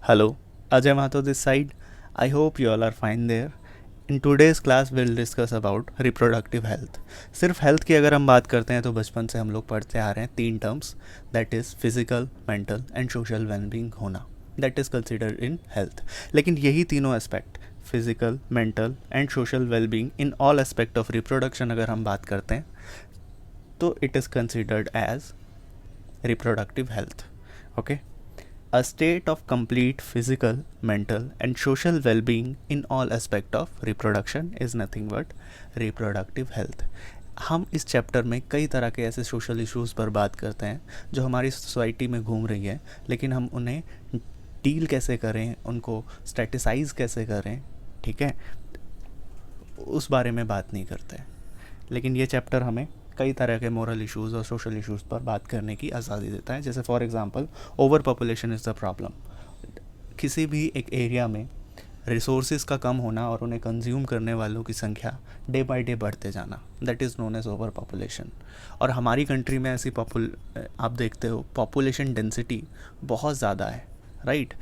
Hello, Ajay Mato this side. I hope you all are fine there. In today's class we'll discuss about reproductive health. सिर्फ health की अगर हम बात करते हैं तो बचपन से हम लोग पढ़ते आ रहे हैं तीन terms, that is physical, mental and social wellbeing होना, that is considered in health. लेकिन यही तीनों aspect, physical, mental and social wellbeing in all aspect of reproduction अगर हम बात करते हैं तो it is considered as reproductive health. Okay, a state of complete physical, mental and social well-being in all aspect of reproduction is nothing but reproductive health. हम इस chapter में कई तरह के ऐसे सोशल इश्यूज़ पर बात करते हैं जो हमारी सोसाइटी में घूम रही है, लेकिन हम उन्हें डील कैसे करें, उनको स्टैटिसाइज कैसे करें, ठीक है, उस बारे में बात नहीं करते. लेकिन ये चैप्टर हमें कई तरह के मोरल इश्यूज़ और सोशल इश्यूज़ पर बात करने की आज़ादी देता है. जैसे for example over population is the problem. किसी भी एक एरिया में रिसोर्सेज का कम होना और उन्हें कंज्यूम करने वालों की संख्या डे बाय डे बढ़ते जाना, that is known as over population. और हमारी कंट्री में ऐसी आप देखते हो पॉपुलेशन डेंसिटी बहुत ज़्यादा है, राइट.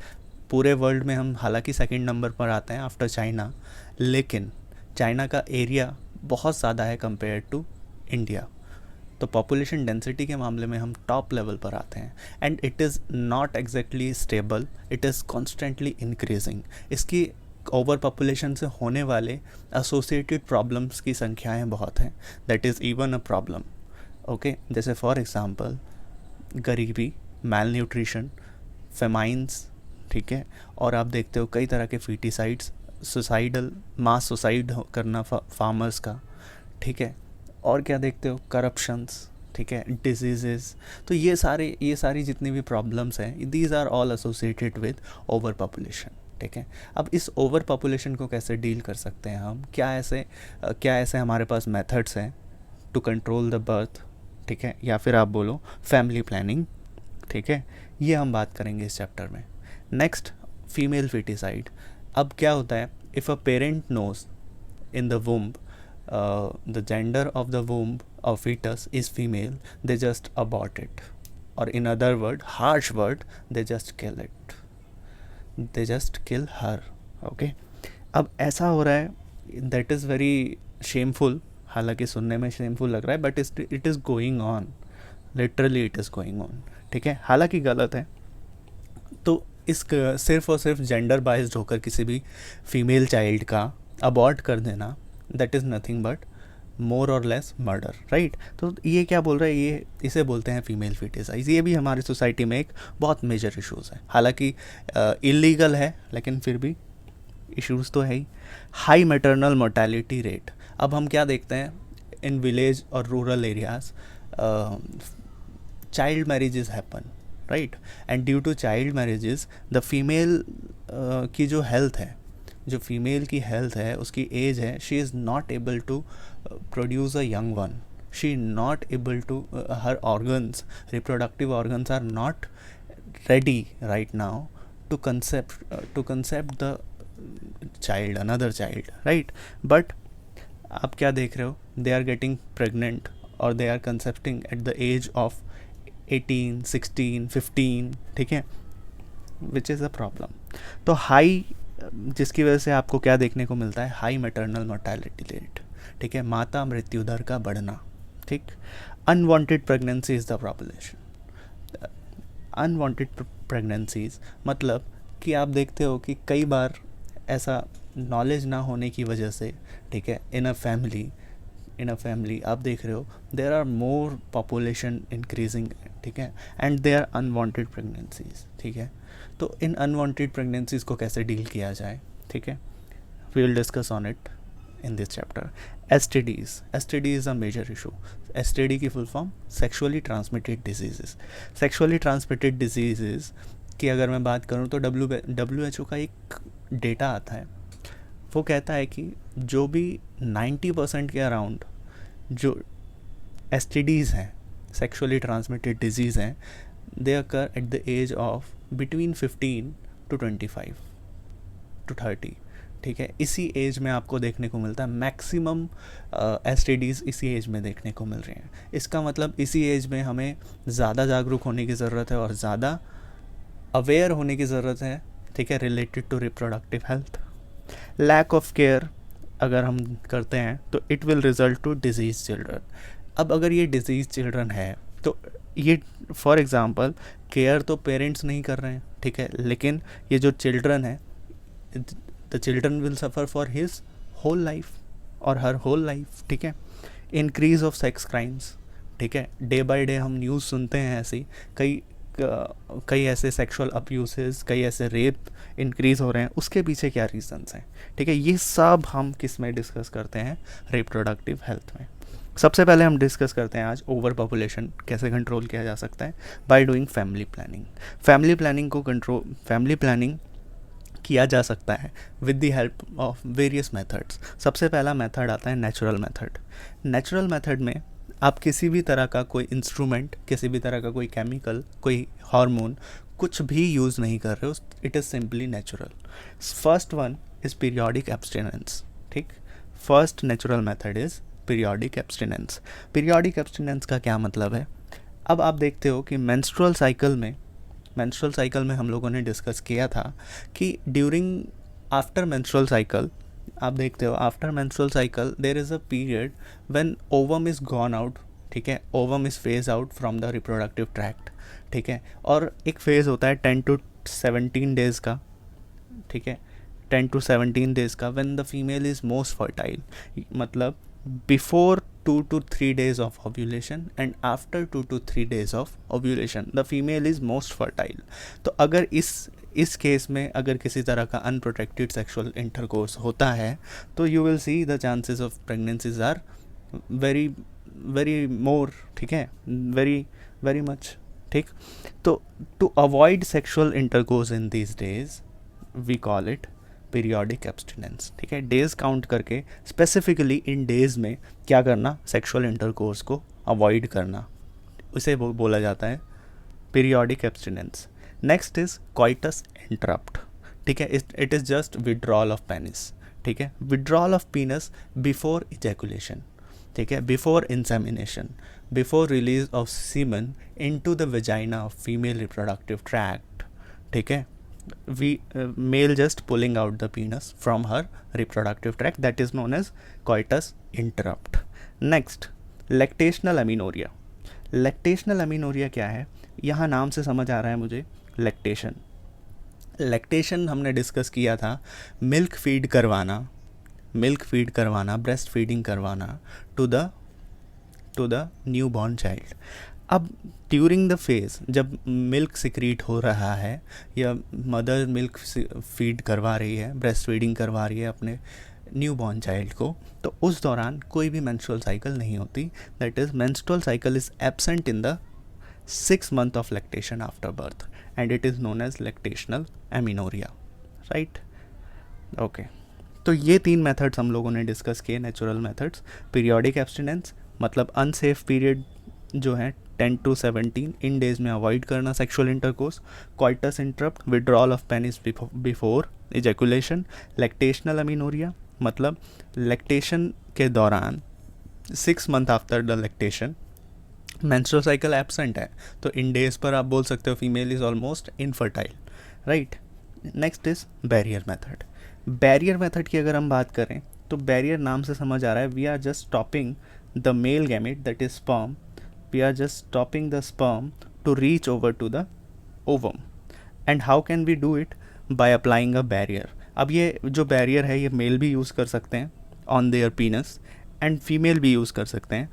पूरे वर्ल्ड में हम हालांकि सेकंड नंबर पर आते हैं आफ्टर चाइना, लेकिन चाइना का एरिया बहुत ज़्यादा है कंपेयर टू इंडिया. तो पॉपुलेशन डेंसिटी के मामले में हम टॉप लेवल पर आते हैं and it is not exactly stable, it is constantly increasing. इसकी ओवर पॉपुलेशन से होने वाले एसोसिएटेड प्रॉब्लम्स की संख्याएं बहुत हैं, that is even a problem. Okay, जैसे फॉर एग्जांपल गरीबी, मैल न्यूट्रिशन, फेमाइंस, ठीक है. और आप देखते हो कई तरह के फीटिसाइड्स, सुसाइडल मास सुसाइड करना फार्मर्स का, ठीक है. और क्या देखते हो, करप्शंस, ठीक है, डिजीज़. तो ये सारी जितनी भी प्रॉब्लम्स हैं, these are all associated with over population, ठीक है. अब इस ओवर पॉपुलेशन को कैसे डील कर सकते हैं हम, क्या ऐसे हमारे पास मेथड्स हैं टू कंट्रोल द बर्थ, ठीक है, या फिर आप बोलो फैमिली प्लानिंग, ठीक है. ये हम बात करेंगे इस चैप्टर में. Next, female foeticide. अब क्या होता है, if a parent knows in the womb the gender of the womb of fetus is female, they just abort it, or in other word, harsh word, they just kill it, they just kill her. Okay, अब ऐसा हो रहा है, that is very shameful. हालांकि सुनने में shameful लग रहा है, but it is going on, literally it is going on, ठीक है. हालांकि गलत है. तो इस सिर्फ और सिर्फ जेंडर बाइज्ड होकर किसी भी फीमेल चाइल्ड का अबॉर्ट कर देना, that is nothing but more और लेस मर्डर, राइट. तो ये क्या बोल रहा है, इसे बोलते हैं फीमेल फिटिसाइज. ये भी हमारी सोसाइटी में एक बहुत मेजर इश्यूज़ है. हालांकि इलीगल है, लेकिन फिर भी इश्यूज़ तो है ही. High maternal mortality rate. अब हम क्या देखते हैं इन विलेज और rural areas, child marriages happen, right. And due to child marriages the female की जो हेल्थ है, जो फीमेल की हेल्थ है, उसकी एज है, she is not able to produce a young one, she not able to, her organs, reproductive organs are not ready right now to concept the child, another child, right. But आप क्या देख रहे हो, they are getting pregnant और they are concepting at the age of 18, 16, 15, ठीक है, which is a problem. तो high, जिसकी वजह से आपको क्या देखने को मिलता है, हाई मैटरनल मोर्टेलिटी रेट, ठीक है, माता मृत्यु दर का बढ़ना, ठीक. Unwanted pregnancy is the population. Unwanted pregnancies मतलब कि आप देखते हो कि कई बार ऐसा नॉलेज ना होने की वजह से, ठीक है, इन अ फैमिली आप देख रहे हो there are more population increasing, ठीक है, and they are unwanted pregnancies, ठीक है. तो इन अनवांटेड प्रेगनेंसीज को कैसे डील किया जाए, ठीक है, we will discuss on it in this chapter. STD is a major issue. STD की full form sexually transmitted disease. Sexually transmitted disease की अगर मैं बात करूँ तो WHO का एक डेटा आता है, वो कहता है कि जो भी 90% के अराउंड जो एसटीडीज़ हैं, सेक्सुअली ट्रांसमिटेड डिजीज़ हैं, they occur at the age of between 15 to 25 to 30, ठीक है. इसी एज में आपको देखने को मिलता है, मैक्सिमम एसटीडीज़ इसी एज में देखने को मिल रहे हैं. इसका मतलब इसी एज में हमें ज़्यादा जागरूक होने की ज़रूरत है और ज़्यादा अवेयर होने की ज़रूरत है, ठीक है, related to reproductive health. Lack of care अगर हम करते हैं तो it will result to disease children. अब अगर ये डिजीज चिल्ड्रन है तो ये फॉर एग्जांपल केयर तो पेरेंट्स नहीं कर रहे हैं, ठीक है, लेकिन ये जो चिल्ड्रन है, the children will suffer for his whole life और हर होल लाइफ, ठीक है। इंक्रीज ऑफ सेक्स क्राइम्स, ठीक है, डे बाय डे हम न्यूज़ सुनते हैं ऐसी, कई कई ऐसे सेक्सुअल अब्यूसेस, कई ऐसे रेप इंक्रीज़ हो रहे हैं, उसके पीछे क्या रीजंस हैं, ठीक है। ये सब हम किस में डिस्कस करते हैं, रिप्रोडक्टिव हेल्थ में। सबसे पहले हम डिस्कस करते हैं आज ओवर पॉपुलेशन कैसे कंट्रोल किया जा सकता है, by doing family planning. Family planning किया जा सकता है with the help of various methods. सबसे पहला मेथड आता है नेचुरल मेथड। नेचुरल मेथड में आप किसी भी तरह का कोई इंस्ट्रूमेंट, किसी भी तरह का कोई केमिकल, कोई हार्मोन, कुछ भी यूज़ नहीं कर रहे हो, it is simply natural. First one is periodic abstinence, ठीक। First natural method is periodic abstinence. Periodic abstinence का क्या मतलब है? अब आप देखते हो कि मेंस्ट्रुअल साइकिल में हम लोगों ने डिस्कस किया था कि ड्यूरिंग आफ्टर मेंस्ट्रुअल साइकिल, आप देखते हो after menstrual cycle there is a period when ovum is gone out, ठीक है, ovum is phase out from the reproductive tract, ठीक है। और एक फेज़ होता है 10 to 17 डेज़ का, ठीक है, 10 to 17 डेज़ का, when the female is most fertile, मतलब before 2 to 3 days of ovulation and after 2 to 3 days of ovulation the female is most fertile। तो अगर इस केस में अगर किसी तरह का अनप्रोटेक्टेड सेक्सुअल इंटरकोर्स होता है तो you will see the chances of pregnancies are very very more, ठीक है, वेरी वेरी मच, ठीक। तो to avoid sexual intercourse in these days we call it periodic abstinence, ठीक है। डेज़ काउंट करके स्पेसिफिकली इन डेज़ में क्या करना, सेक्सुअल इंटरकोर्स को अवॉइड करना, उसे बोला जाता है periodic abstinence. Next is coitus interrupt, ठीक है, it is just withdrawal of penis, ठीक है, withdrawal of penis before ejaculation, ठीक है, before insemination, before release of semen into the vagina of female reproductive tract, ठीक है। Male just pulling out the penis from her reproductive tract, that is known as coitus interrupt। Next, lactational amenorrhea। lactational amenorrhea क्या है? यहाँ नाम से समझ आ रहा है मुझे, लैक्टेशन हमने डिस्कस किया था, मिल्क फीड करवाना, ब्रेस्ट फीडिंग करवाना to the new born child. अब ड्यूरिंग द फेज़ जब मिल्क सिक्रीट हो रहा है या मदर मिल्क फीड करवा रही है, ब्रेस्ट फीडिंग करवा रही है अपने न्यू बॉर्न चाइल्ड को, तो उस दौरान कोई भी मेंस्ट्रुअल साइकिल नहीं होती, that is menstrual cycle is absent in the 6 month of lactation after birth and it is known as lactational amenorrhea, right? Okay, तो ये 3 मेथड्स हम लोगों ने डिस्कस किए, नेचुरल मेथड्स। पीरियोडिक एब्सटिनेंस मतलब अनसेफ पीरियड जो है 10 to 17 इन डेज में अवॉइड करना sexual intercourse. Coitus interrupt, withdrawal of penis before ejaculation. Lactational amenorrhea मतलब लैक्टेशन के दौरान 6 month after the lactation menstrual cycle absent है, तो इन डेज पर आप बोल सकते हो female is almost infertile, right. Next is barrier method. Barrier method की अगर हम बात करें तो बैरियर नाम से समझ आ रहा है we are just stopping the male gamete that is sperm, we are just stopping the sperm to reach over to the ovum. And how can we do it? By applying a barrier. अब ये जो barrier है ये mail भी use कर सकते हैं on their पीनस and female भी यूज़ कर सकते हैं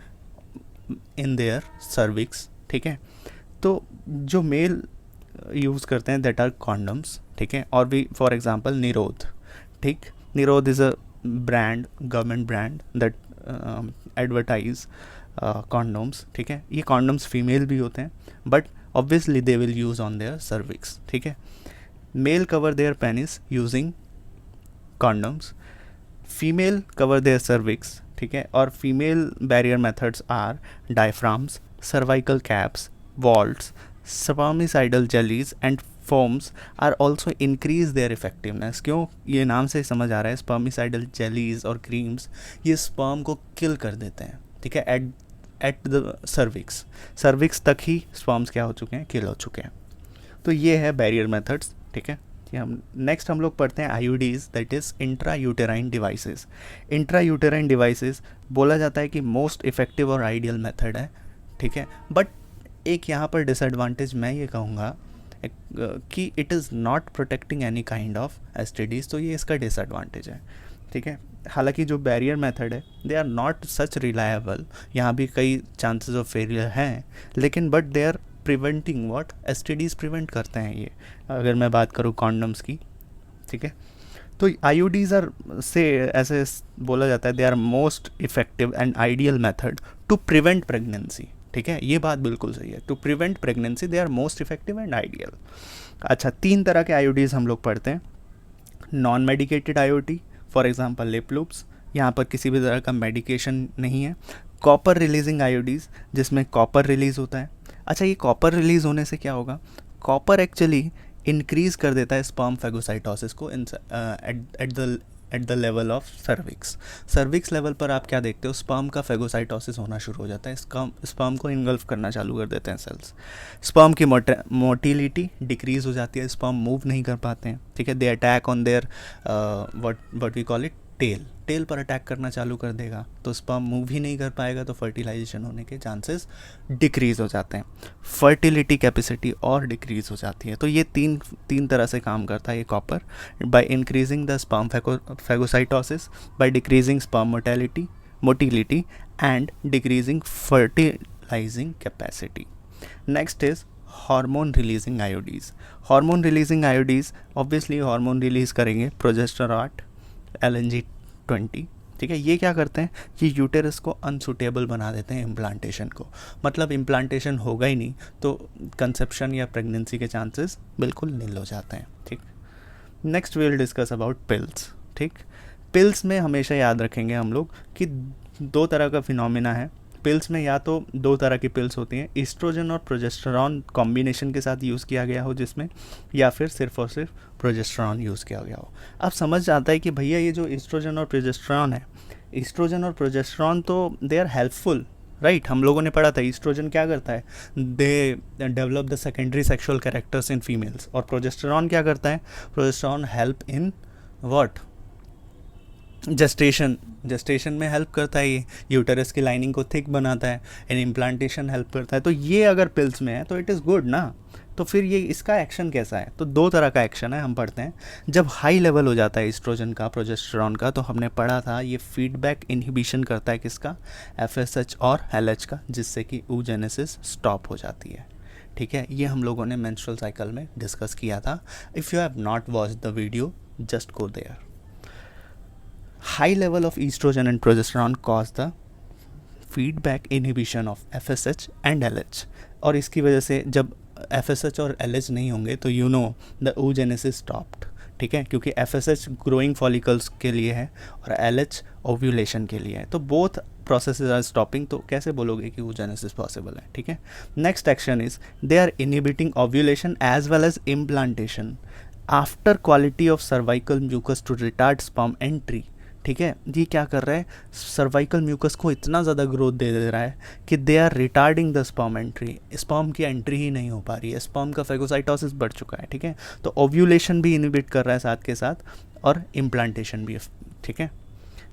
इन देयर सर्विक्स, ठीक है। तो जो मेल यूज़ करते हैं दैट आर कॉन्डम्स, ठीक है, और भी फॉर एग्जांपल निरोध, ठीक। Nirodh is a brand, government brand that advertise condoms, ठीक है। ये कॉन्डम्स फीमेल भी होते हैं but obviously they will use on their cervix, ठीक है। Male cover their penis using condoms, female cover their cervix, ठीक है। और female barrier methods are diaphragms, cervical caps, vaults, spermicidal jellies and foams are also increase their effectiveness. क्यों? ये नाम से समझ आ रहा है, स्पर्मिसाइडल जेलीज और क्रीम्स ये स्पर्म को किल कर देते हैं, ठीक है, एट द सर्विक्स तक ही स्पर्म्स क्या हो चुके हैं, किल हो चुके हैं। तो ये है बैरियर मेथड्स, ठीक है, कि हम नेक्स्ट हम लोग पढ़ते हैं IUDs, that is intra uterine devices. Intra uterine devices बोला जाता है कि मोस्ट इफ़ेक्टिव और आइडियल मेथड है, ठीक है। बट एक यहाँ पर डिसएडवांटेज मैं ये कहूँगा कि it is not protecting any kind of STDs, तो ये इसका डिसएडवांटेज है, ठीक है। हालांकि जो बैरियर मेथड है they are not such reliable, यहाँ भी कई चांसेस ऑफ फेलियर हैं, लेकिन but they are preventing what, STDs prevent करते हैं ये, अगर मैं बात करूँ कॉन्डम्स की, ठीक है। तो आईयूडीज़ आर से ऐसे बोला जाता है they are most effective and ideal method to prevent pregnancy, ठीक है। ये बात बिल्कुल सही है, to prevent pregnancy they are most effective and ideal. अच्छा, 3 तरह के आईयूडीज़ हम लोग पढ़ते हैं। Non medicated IUD, for example Lippes loops, यहाँ पर किसी भी तरह का मेडिकेशन नहीं है। कॉपर रिलीजिंग आईयूडीज़, जिसमें कॉपर रिलीज़ होता है। अच्छा, ये कॉपर रिलीज़ होने से क्या होगा, कॉपर एक्चुअली इंक्रीज़ कर देता है स्पर्म फेगोसाइटोसिस को at the level of cervix level पर आप क्या देखते हो, स्पर्म का फेगोसाइटोसिस होना शुरू हो जाता है, स्पर्म को इनगल्फ करना चालू कर देते हैं सेल्स। स्पर्म की मोटिलिटी डिक्रीज़ हो जाती है, स्पर्म मूव नहीं कर पाते हैं, ठीक है। They attack on their what we call it tail पर अटैक करना चालू कर देगा, तो स्पर्म मूव ही नहीं कर पाएगा, तो फर्टिलाइजेशन होने के चांसेस डिक्रीज़ हो जाते हैं, फर्टिलिटी कैपेसिटी और डिक्रीज़ हो जाती है। तो ये तीन तरह से काम करता है ये copper, by increasing the sperm phagocytosis, by decreasing sperm motility and decreasing fertilizing capacity. Next is hormone releasing IUDs. Hormone releasing IUDs obviously hormone release करेंगे, प्रोजेस्टेरॉन, LNG-20, ठीक है। ये क्या करते हैं कि यूटेरस को अनसुटेबल बना देते हैं इम्प्लांटेशन को, मतलब इम्प्लांटेशन होगा ही नहीं तो कंसेप्शन या प्रेगनेंसी के चांसेस बिल्कुल नील हो जाते हैं, ठीक। Next we will discuss about pills, ठीक। पिल्स में हमेशा याद रखेंगे हम लोग कि 2 तरह का फिनोमिना है पिल्स में, या तो 2 तरह की पिल्स होती हैं, ईस्ट्रोजन और प्रोजेस्टेरॉन कॉम्बिनेशन के साथ यूज़ किया गया हो जिसमें, या फिर सिर्फ और सिर्फ प्रोजेस्टेरॉन यूज़ किया गया हो। अब समझ आता है कि भैया ये जो ईस्ट्रोजन और प्रोजेस्टेरॉन है, ईस्ट्रोजन और प्रोजेस्टेरॉन तो दे आर हेल्पफुल, राइट। हम लोगों ने पढ़ा था ईस्ट्रोजन क्या करता है, they develop the secondary sexual characters in females, और प्रोजेस्टेरॉन क्या करता है, progesterone help in what, gestation में हेल्प करता है, ये यूटेरस की लाइनिंग को थिक बनाता है, एंड इम्प्लांटेशन हेल्प करता है। तो ये अगर पिल्स में है तो इट इज़ गुड ना। तो फिर ये इसका एक्शन कैसा है, तो 2 तरह का एक्शन है, हम पढ़ते हैं। जब हाई लेवल हो जाता है ईस्ट्रोजन का, प्रोजेस्टेरॉन का, तो हमने पढ़ा था ये फीडबैक इनहिबिशन करता है किसका, FSH और LH का, जिससे कि oogenesis स्टॉप हो जाती है, ठीक है। ये हम लोगों ने मेंस्ट्रुअल साइकिल में डिस्कस किया था। If you have not watched the video just go there. High level of estrogen and progesterone cause the feedback inhibition of FSH and LH, और इसकी वजह से जब FSH और LH नहीं होंगे तो you know the oogenesis stopped, ठीक है, क्योंकि FSH ग्रोइंग फॉलिकल्स के लिए है और LH ओव्यूलेशन के लिए है, तो बोथ प्रोसेसेस आर स्टॉपिंग, तो कैसे बोलोगे कि oogenesis पॉसिबल है, ठीक है। Next action is they are inhibiting ovulation as well as implantation after quality of cervical mucus to retard sperm entry, ठीक है। ये क्या कर रहा है, सर्वाइकल म्यूकस को इतना ज़्यादा ग्रोथ दे रहा है कि they are retarding the sperm entry, sperm की एंट्री ही नहीं हो पा रही है, स्पर्म का फेगोसाइटोसिस बढ़ चुका है, ठीक है। तो ओव्यूलेशन भी इनहिबिट कर रहा है साथ के साथ, और इम्प्लांटेशन भी, ठीक है।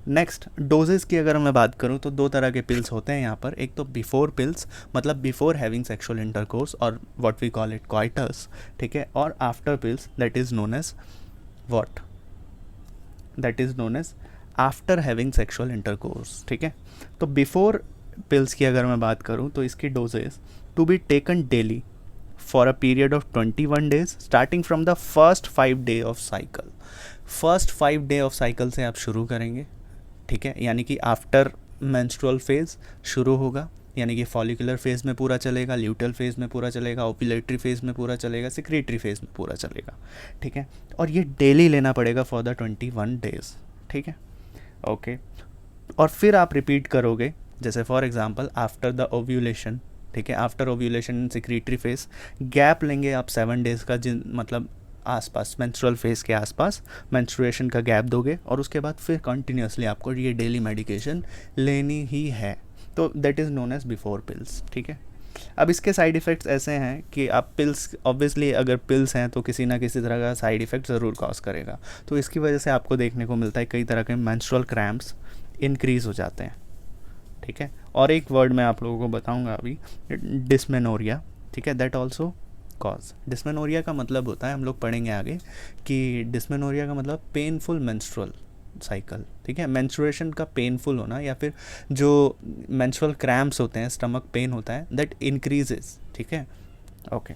नेक्स्ट डोजेस की अगर मैं बात करूँ तो 2 तरह के पिल्स होते हैं यहाँ पर, एक तो बिफोर पिल्स, मतलब बिफोर हैविंग सेक्सुअल इंटरकोर्स और what we call it coitus, ठीक है, और after pills that is known as what, that is known as after having sexual intercourse, ठीक है। तो बिफोर पिल्स की अगर मैं बात करूं तो इसकी doses to be taken daily for a period of 21 days starting from the first 5 day of cycle. First 5 day of cycle से आप शुरू करेंगे, ठीक है, यानी कि आफ्टर मेंस्ट्रुअल फेज शुरू होगा, यानी कि फॉलिकुलर फेज में पूरा चलेगा, ल्यूटल फेज में पूरा चलेगा, ओव्यूलेटरी फेज में पूरा चलेगा, सिक्रेटरी फेज में पूरा चलेगा, ठीक है। और ये डेली लेना पड़ेगा फॉर द 21 डेज, ठीक है, ओके। और फिर आप रिपीट करोगे, जैसे for example after the ovulation, ठीक है, आफ्टर ओव्यूलेशन इन सिक्रेटरी फेज गैप लेंगे आप 7 डेज़ का, जिन मतलब आसपास मेंस्ट्रुअल फेज के आसपास मेंस्ट्रुएशन का गैप दोगे, और उसके बाद फिर कंटिन्यूसली आपको ये डेली मेडिकेशन लेनी ही है, तो that is known as before pills, ठीक है। अब इसके साइड इफ़ेक्ट्स ऐसे हैं कि आप पिल्स, ऑब्वियसली अगर पिल्स हैं तो किसी ना किसी तरह का साइड इफ़ेक्ट ज़रूर कॉज करेगा, तो इसकी वजह से आपको देखने को मिलता है कई तरह के मेंस्ट्रुअल क्रैम्प्स इंक्रीज़ हो जाते हैं, ठीक है। और एक वर्ड मैं आप लोगों को बताऊंगा अभी, डिस्मेनोरिया, ठीक है, दैट ऑल्सो कॉज। डिस्मेनोरिया का मतलब होता है, हम लोग पढ़ेंगे आगे कि डिस्मेनोरिया का मतलब पेनफुल मेंस्ट्रुअल साइकिल, ठीक है, मेंस्ट्रुएशन का पेनफुल होना या फिर जो मेंस्ट्रुअल क्रैम्प्स होते हैं, स्टमक पेन होता है, दैट इंक्रीजेस, ठीक है। Okay,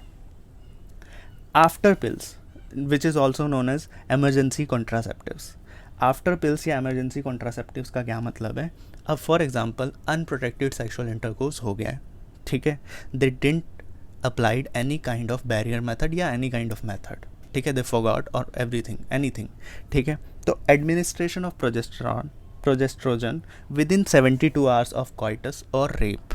after pills which is also known as emergency contraceptives. After pills या एमरजेंसी कॉन्ट्रासेप्टिव्स का क्या मतलब है? अब for example unprotected sexual intercourse हो गया है, ठीक है, they didn't applied any kind of barrier method या एनी काइंड ऑफ मेथड, ठीक है, दे फॉरगॉट और एवरीथिंग एनीथिंग, ठीक है, तो administration of progestogen within 72 hours of coitus और रेप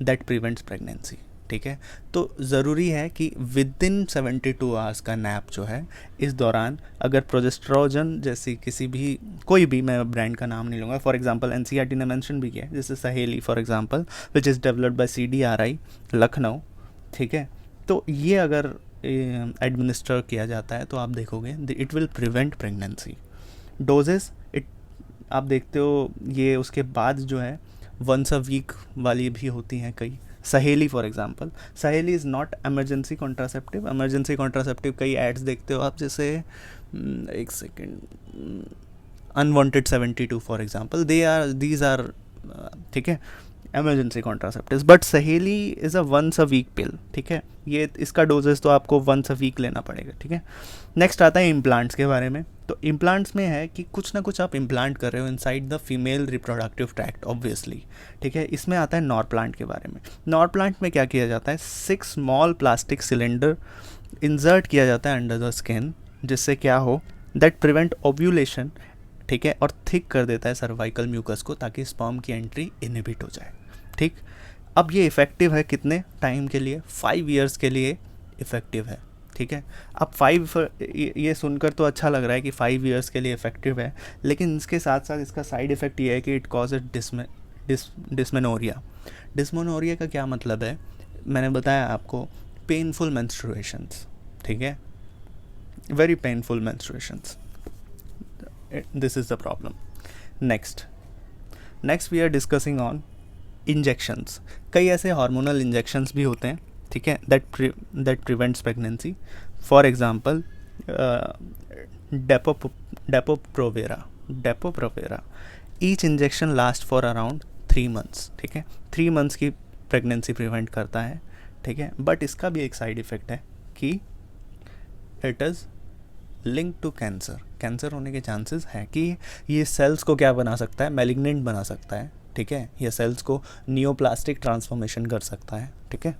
दैट प्रिवेंट्स प्रेगनेंसी, ठीक है। तो ज़रूरी है कि विद इन 72 आवर्स का नैप जो है, इस दौरान अगर प्रोजेस्ट्रोजन जैसी किसी भी, कोई भी, मैं ब्रांड का नाम नहीं लूँगा, फॉर एग्जांपल एनसीईआरटी ने मेंशन भी किया है, जैसे सहेली for example, which is developed by CDRI Lucknow, ठीक है, तो ये अगर एडमिनिस्टर किया जाता है तो आप देखोगे it will prevent pregnancy. Doses it आप देखते हो, ये उसके बाद जो है वंस अ वीक वाली भी होती हैं कई, Saheli for example, Saheli is not emergency contraceptive. Emergency contraceptive कई एड्स देखते हो आप, जैसे एक second, unwanted 72 for example, these are, ठीक है, emergency contraceptives, but Saheli is a once a week pill, ठीक है, ये इसका डोजेस तो आपको वंस अ वीक लेना पड़ेगा, ठीक है। नेक्स्ट आता है इम्प्लांट्स के बारे में। तो इम्प्लांट्स में है कि कुछ ना कुछ आप इम्प्लांट कर रहे हो inside the female reproductive tract, obviously, ठीक है। इसमें आता है नॉर प्लांट के बारे में। नॉर प्लांट में क्या किया जाता है, 6 स्मॉल प्लास्टिक सिलेंडर इंसर्ट किया जाता है अंडर द स्किन, जिससे क्या हो, दैट प्रिवेंट ओव्यूलेशन, ठीक है, और थिक कर देता है सर्वाइकल म्यूकस को, ताकि स्पर्म की एंट्री इनहिबिट हो जाए, ठीक। अब ये इफ़ेक्टिव है कितने टाइम के लिए? 5 ईयर्स के लिए इफ़ेक्टिव है, ठीक है। अब 5, ये सुनकर तो अच्छा लग रहा है कि 5 ईयर्स के लिए इफ़ेक्टिव है, लेकिन इसके साथ साथ इसका साइड इफ़ेक्ट ये है कि इट कॉज डिस्मेनोरिया। डिस्मेनोरिया का क्या मतलब है? मैंने बताया आपको, पेनफुल मेंस्ट्रुएशंस, ठीक है, very painful menstruations, this is the problem. Next we are discussing on injections. कई ऐसे हार्मोनल इंजेक्शंस भी होते हैं, ठीक है, that prevents pregnancy. For example Depo Provera. Each injection last for around 3 months, ठीक है, 3 मंथ्स की प्रेगनेंसी प्रिवेंट करता है, ठीक है, बट इसका भी एक साइड इफ़ेक्ट है कि it is link to cancer होने के चांसेस हैं, कि ये सेल्स को क्या बना सकता है, मैलिग्नेंट बना सकता है, ठीक है, ये सेल्स को नियोप्लास्टिक ट्रांसफॉर्मेशन कर सकता है, ठीक है।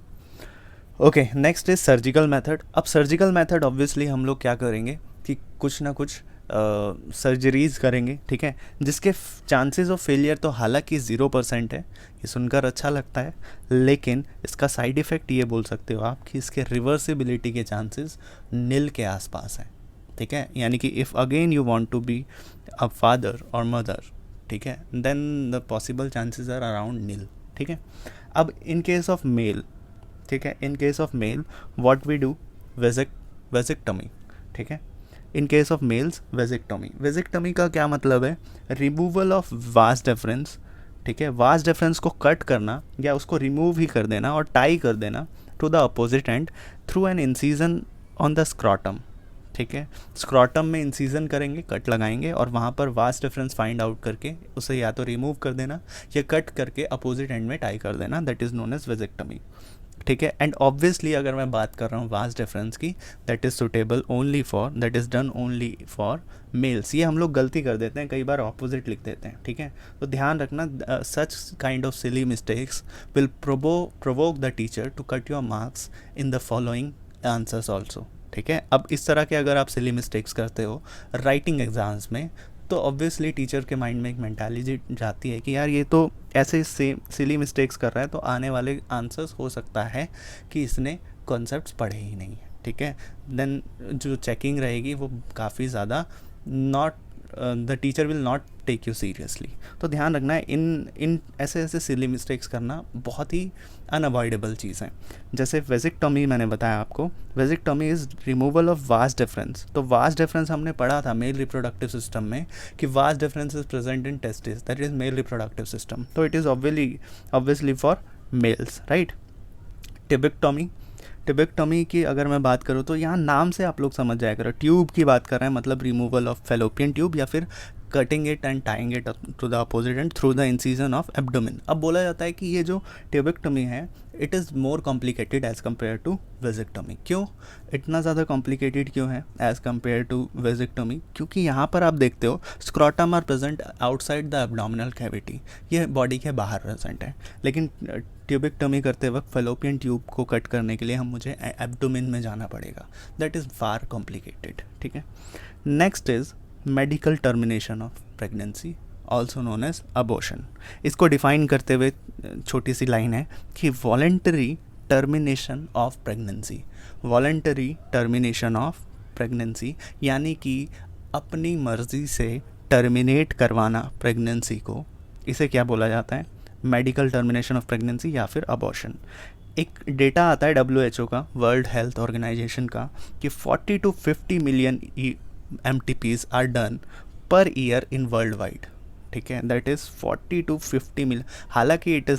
Okay, next is surgical method. अब सर्जिकल मेथड ऑब्वियसली हम लोग क्या करेंगे कि कुछ ना कुछ सर्जरीज करेंगे, ठीक है, जिसके चांसेस ऑफ फेलियर तो हालांकि 0% है। ये सुनकर अच्छा लगता है, लेकिन इसका साइड इफ़ेक्ट ये बोल सकते हो आप कि इसके रिवर्सिबिलिटी के चांसेस नील के आसपास हैं, ठीक है। यानी कि if again you want to be a father और मदर, ठीक है, then the possible chances are around nil, ठीक है। अब इन केस ऑफ मेल, ठीक है, in case of male what we do, vasectomy, ठीक है। In case of males vasectomy का क्या मतलब है? रिमूवल ऑफ वास डिफरेंस, ठीक है, वास डिफरेंस को कट करना या उसको रिमूव ही कर देना और टाई कर देना to the opposite end through an incision on the scrotum, ठीक है। स्क्रॉटम में इंसीजन करेंगे, कट लगाएंगे और वहाँ पर वास डिफरेंस फाइंड आउट करके उसे या तो रिमूव कर देना या कट करके अपोजिट एंड में टाई कर देना, दैट इज़ नोन एज वेजिक्टमी, ठीक है। एंड ऑब्वियसली अगर मैं बात कर रहा हूँ वास डिफरेंस की, that is suitable only for, that is done only for mails. ये हम लोग गलती कर देते हैं, कई बार ऑपोजिट लिख देते हैं, ठीक है, तो ध्यान रखना, such kind of silly mistakes will provoke the teacher to cut your marks in the following answers also, ठीक है। अब इस तरह के अगर आप सिली मिस्टेक्स करते हो राइटिंग एग्जाम्स में, तो ऑब्वियसली टीचर के माइंड में एक मेंटालिटी जाती है कि यार ये तो ऐसे सिली मिस्टेक्स कर रहा है, तो आने वाले आंसर्स हो सकता है कि इसने कॉन्सेप्ट्स पढ़े ही नहीं है, ठीक है। देन जो चेकिंग रहेगी वो काफ़ी ज़्यादा the teacher will not take you seriously. तो ध्यान रखना है, इन इन ऐसे ऐसे सिली मिस्टेक्स करना बहुत ही अनअवॉइडेबल चीज़ है। जैसे वेजिकटॉमी मैंने बताया आपको, vasectomy is removal of vas deferens. तो वास्ट डिफरेंस हमने पढ़ा था मेल रिप्रोडक्टिव सिस्टम में कि vas deferens is present in testis, that is male reproductive system. तो it is obviously for males, right. Tubectomy, tubectomy की अगर मैं बात करूँ तो यहाँ नाम से आप लोग समझ जाया करो, ट्यूब की बात कर रहे हैं, मतलब रिमूवल ऑफ फेलोपियन ट्यूब या फिर cutting it and tying it to the opposite end through the incision of abdomen. अब बोला जाता है कि ये जो टिबेक्टॉमी है it is more complicated as compare to vasectomy. क्यों इतना ज़्यादा कॉम्प्लिकेटेड क्यों है एज़ कम्पेयर टू वेजिक्टॉमी? क्योंकि यहाँ पर आप देखते हो scrotum are present outside the abdominal cavity, ये बॉडी के बाहर प्रेजेंट है। लेकिन ट्यूबेक्टॉमी करते वक्त फेलोपियन ट्यूब को कट करने के लिए हम मुझे एब्डोमेन में जाना पड़ेगा, दैट इज़ फार कॉम्प्लिकेटेड, ठीक है। Next is medical termination of pregnancy also known as abortion. इसको डिफाइन करते हुए छोटी सी लाइन है कि voluntary termination of pregnancy, voluntary termination of pregnancy यानी कि अपनी मर्ज़ी से टर्मिनेट करवाना प्रेगनेंसी को, इसे क्या बोला जाता है? मेडिकल टर्मिनेशन ऑफ प्रेगनेंसी या फिर अबॉर्शन। एक डेटा आता है WHO का, वर्ल्ड हेल्थ ऑर्गेनाइजेशन का, कि 40 to 50 million MTPs are done per year in world wide, ठीक है। That is 40 to 50 million. हालांकि it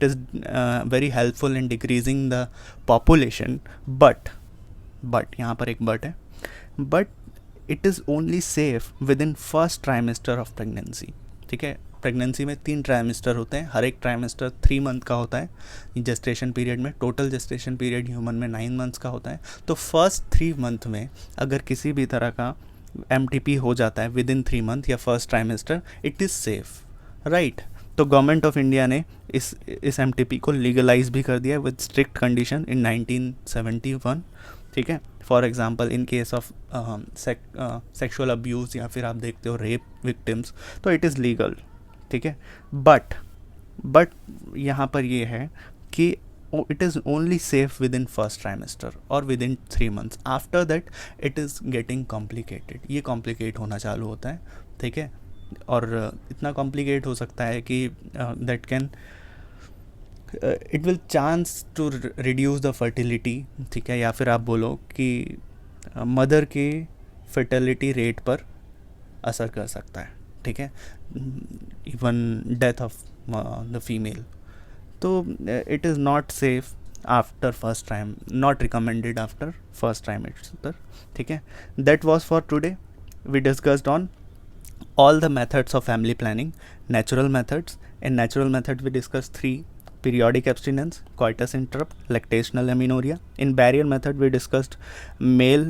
is very helpful in decreasing the population, but यहाँ पर एक बट है, but it is only safe within first trimester of pregnancy, ठीक है। Pregnancy में 3 ट्राइमेस्टर होते हैं, हर एक ट्राइमेस्टर 3 मंथ का होता है जेस्टेशन पीरियड में। टोटल जेस्टेशन पीरियड ह्यूमन में 9 मंथ्स का होता है। तो फर्स्ट 3 मंथ में अगर किसी भी तरह का MTP हो जाता है विद इन 3 मंथ या first trimester, it is safe, right. तो गवर्नमेंट ऑफ इंडिया ने इस MTP को लीगलाइज भी कर दिया विद स्ट्रिक्ट कंडीशन इन 1971, ठीक है। For example in case of sexual abuse या फिर आप देखते हो रेप विक्टिम्स, तो इट इज़ लीगल, ठीक है। बट यहाँ पर ये है कि it is only safe within first trimester और within 3 months. After that it is getting complicated, ये कॉम्प्लिकेट होना चालू होता है, ठीक है। और इतना कॉम्प्लिकेट हो सकता है कि that can it will chance to reduce the fertility, ठीक है। या फिर आप बोलो कि मदर के फर्टिलिटी रेट पर असर कर सकता है, ठीक है, even death of the female. तो it is not safe after first time, not recommended after first trimester, ठीक है। That was for today. We discussed on all the methods of family planning, natural methods. In natural method we discussed 3: periodic abstinence, coitus interrupt, lactational amenorrhea. In barrier method we discussed male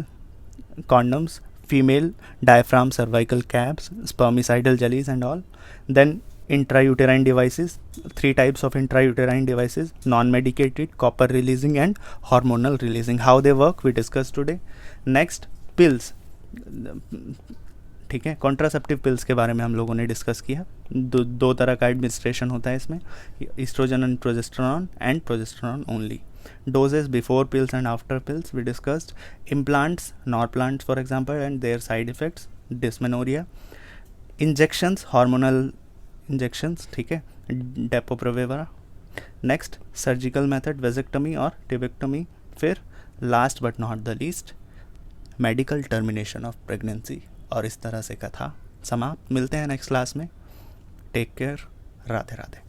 condoms, female diaphragm cervical caps, spermicidal jellies and all. Then intrauterine devices, 3 types of intrauterine devices: non-medicated, copper releasing and hormonal releasing. How they work we discussed today. Next, pills, ठीक है। Contraceptive pills के बारे में हम लोगों ने discuss किया। दो तरह का एडमिनिस्ट्रेशन होता है इसमें, oestrogen and progesterone only. Doses before pills and after pills we discussed. Implants, Norplants for example and their side effects, dysmenorrhoea. Injections, hormonal injections, ठीक है, Depo Provera. Next, surgical method, vasectomy और tubectomy. फिर last but not the least, medical termination of pregnancy. और इस तरह से कथा समाप्त। मिलते हैं नेक्स्ट क्लास में। Take care, Radhe Radhe.